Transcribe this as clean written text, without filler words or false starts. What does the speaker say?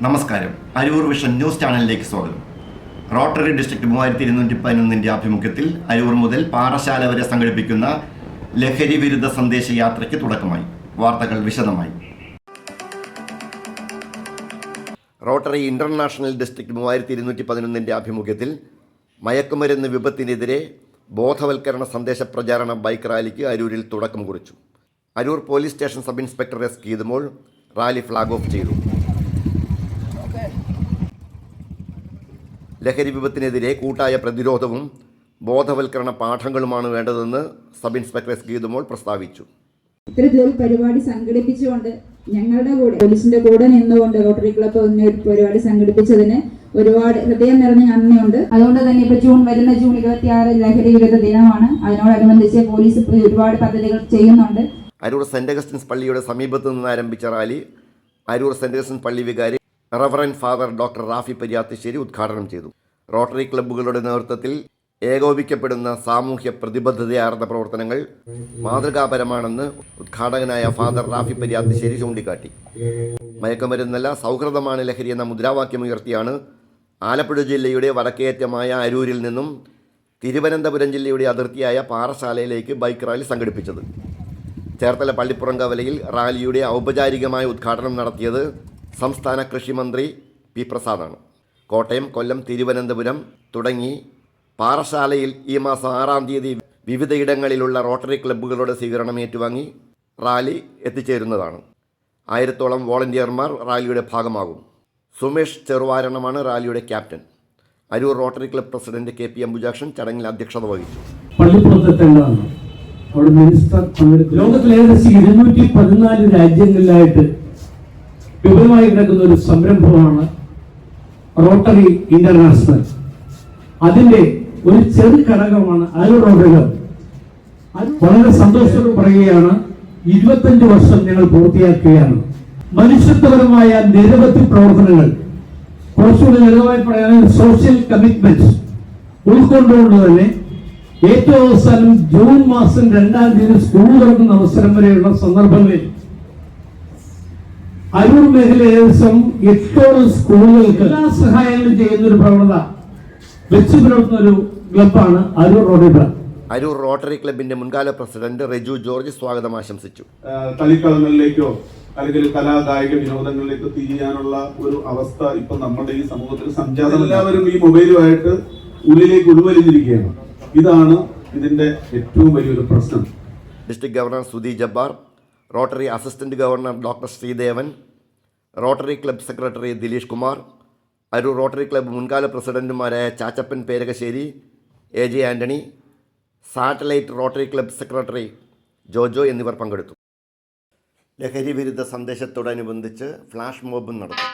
നമസ്കാരം. Aroor vision news ചാനലിലേക്ക് സ്വാഗതം. റോട്ടറി ഡിസ്ട്രിക്ട് 3211 ആഭിമുഖ്യത്തിൽ അരൂർ മുതൽ പാറശാല വരെ സംഘടിപ്പിക്കുന്ന ലഹരി വിരുദ്ധ സന്ദേശ യാത്രയ്ക്ക് തുടക്കമായി. വാർത്തകൾ വിശദമായി. റോട്ടറി ഇന്റർനാഷണൽ ഡിസ്ട്രിക്ട് 3211 ആഭിമുഖ്യത്തിൽ മയക്കുമരുന്ന് വിപത്തിനെതിരെ ബോധവൽക്കരണ സന്ദേശ പ്രചാരണ ബൈക്ക് റാലിക്ക് അരൂരിൽ തുടക്കം കുറിച്ചു. Aroor police station sub inspector S Geethumol rally flag off ചെയ്തു. ലഹരി വിപത്തിനെതിരെ കൂട്ടായ പ്രതിരോധവും ബോധവൽക്കരണ പാഠങ്ങളുമാണ് വേണ്ടതെന്ന് സബ് ഇൻസ്പെക്ടർ എസ് ഗീതുമോൾ പ്രസ്താവിച്ചു. ഇത്തരത്തിലൊരു പരിപാടി സംഘടിപ്പിച്ചുകൊണ്ട് ഞങ്ങളുടെ കൂടെ പോലീസിന്റെ കൂടെ നിന്നുകൊണ്ട് റോട്ടറി ക്ലബ്ബ് ഒരു പരിപാടി സംഘടിപ്പിച്ചതിന് ഒരുപാട് ഹൃദയം നിറഞ്ഞ നന്ദിയുണ്ട്. അതുകൊണ്ട് തന്നെ ഇപ്പോൾ വരുന്ന ജൂൺ 26 ലഹരി വിരുദ്ധ ദിനമാണ്. അതിനോടനുബന്ധിച്ച് പോലീസ് ഒരുപാട് പദ്ധതികൾ ചെയ്യുന്നുണ്ട്. അരൂർ സെന്റ് അഗസ്റ്റിൻസ് പള്ളിയുടെ സമീപത്തു നിന്ന് ആരംഭിച്ച റാലി അരൂർ സെന്റ് അഗസ്റ്റിൻസ് പള്ളി വികാരി റവറൻഡ് ഫാദർ ഡോക്ടർ റാഫി പരിയാത്തിശ്ശേരി ഉദ്ഘാടനം ചെയ്തു. റോട്ടറി ക്ലബ്ബുകളുടെ നേതൃത്വത്തിൽ ഏകോപിക്കപ്പെടുന്ന സാമൂഹ്യ പ്രതിബദ്ധതയാർന്ന പ്രവർത്തനങ്ങൾ മാതൃകാപരമാണെന്ന് ഉദ്ഘാടകനായ ഫാദർ റാഫി പരിയാത്തിശ്ശേരി ചൂണ്ടിക്കാട്ടി. മയക്കുമരുന്നല്ല സൗഹൃദമാണ് ലഹരി എന്ന മുദ്രാവാക്യമുയർത്തിയാണ് ആലപ്പുഴ ജില്ലയുടെ വടക്കേയറ്റമായ അരൂരിൽ നിന്നും തിരുവനന്തപുരം ജില്ലയുടെ അതിർത്തിയായ പാറശാലയിലേക്ക് ബൈക്ക് റാലി സംഘടിപ്പിച്ചത്. ചേർത്തല പള്ളിപ്പുറങ്കവലയിൽ റാലിയുടെ ഔപചാരികമായ ഉദ്ഘാടനം നടത്തിയത് സംസ്ഥാന കൃഷിമന്ത്രി പി പ്രസാദാണ്. കോട്ടയം, കൊല്ലം, തിരുവനന്തപുരം തുടങ്ങി പാറശാലയിൽ ഈ മാസം 6-ാം തീയതി വിവിധയിടങ്ങളിലുള്ള റോട്ടറി ക്ലബ്ബുകളുടെ സ്വീകരണം ഏറ്റുവാങ്ങി റാലി എത്തിച്ചേരുന്നതാണ്. 1000-ഓളം വോളണ്ടിയർമാർ റാലിയുടെ ഭാഗമാകും. സുമേഷ് ചെറുവാരണമാണ് റാലിയുടെ captain. Aroor rotary club president KP Ambujakshan ചടങ്ങിൽ അധ്യക്ഷത വഹിച്ചു. ലോകത്തിലെ ഏകദേശം 214 രാജ്യങ്ങളിലായിട്ട് വിപുലമായി കിടക്കുന്ന ഒരു സംരംഭമാണ് റോട്ടറി ഇന്റർനാഷണൽ. അതിന്റെ ഒരു ചെറു ഘടകമാണ് അരൂർ റോട്ടറി ക്ലബ്ബ്. വളരെ സന്തോഷത്തോടെ പറയുകയാണ്, 25 വർഷം ഞങ്ങൾ പൂർത്തിയാക്കുകയാണ്. മനുഷ്യത്വപരമായ നിരവധി പ്രവർത്തനങ്ങൾ, കുറച്ചുകൂടി ലളിതമായി പറയാൻ സോഷ്യൽ കമ്മിറ്റ്മെന്റ് ഉൾക്കൊണ്ടുകൊണ്ട് തന്നെ ഏറ്റവും അവസാനം ജൂൺ മാസം 2-ാം തീയതി സ്കൂൾ തുറക്കുന്ന അവസരം വരെയുള്ള സന്ദർഭങ്ങളിൽ അരൂർ മേഖല ഏകദേശം 8 സ്കൂളുകൾക്ക് എല്ലാ സഹായങ്ങളും ചെയ്യുന്ന ഒരു പ്രവണത വെച്ചു പുലർത്തുന്ന ഒരു ക്ലബ്ബാണ് Aroor rotary club. Aroor rotary ക്ലബിന്റെ മുൻകാല പ്രസിഡന്റ് റെജു ജോർജ് സ്വാഗതം ആശംസിച്ചു. കളിക്കളങ്ങളിലേക്കോ അല്ലെങ്കിൽ കലാകായിക വിനോദങ്ങളിലേക്കോ തിരിയാനുള്ള ഒരു അവസ്ഥ ഇപ്പൊ നമ്മുടെ ഈ സമൂഹത്തിൽ സംജാതം. എല്ലാവരും ഈ മൊബൈലുമായിട്ട് ഉള്ളിലേക്ക് ഉൾവലിഞ്ഞിരിക്കുകയാണ്. ഇതാണ് ഇതിന്റെ ഏറ്റവും വലിയൊരു പ്രശ്നം. District governor Sudhi Jabbar, rotary assistant governor doctor Sreedevan, rotary club secretary Dileesh Kumar, Aroor rotary club മുൻകാല പ്രസിഡന്റുമാരായ ചാച്ചപ്പൻ പേരകശ്ശേരി, AJ Antony, satellite rotary club secretary Jojo എന്നിവർ പങ്കെടുത്തു. ലഹരി വിരുദ്ധ സന്ദേശത്തോടനുബന്ധിച്ച് ഫ്ലാഷ് മോബും നടത്തി.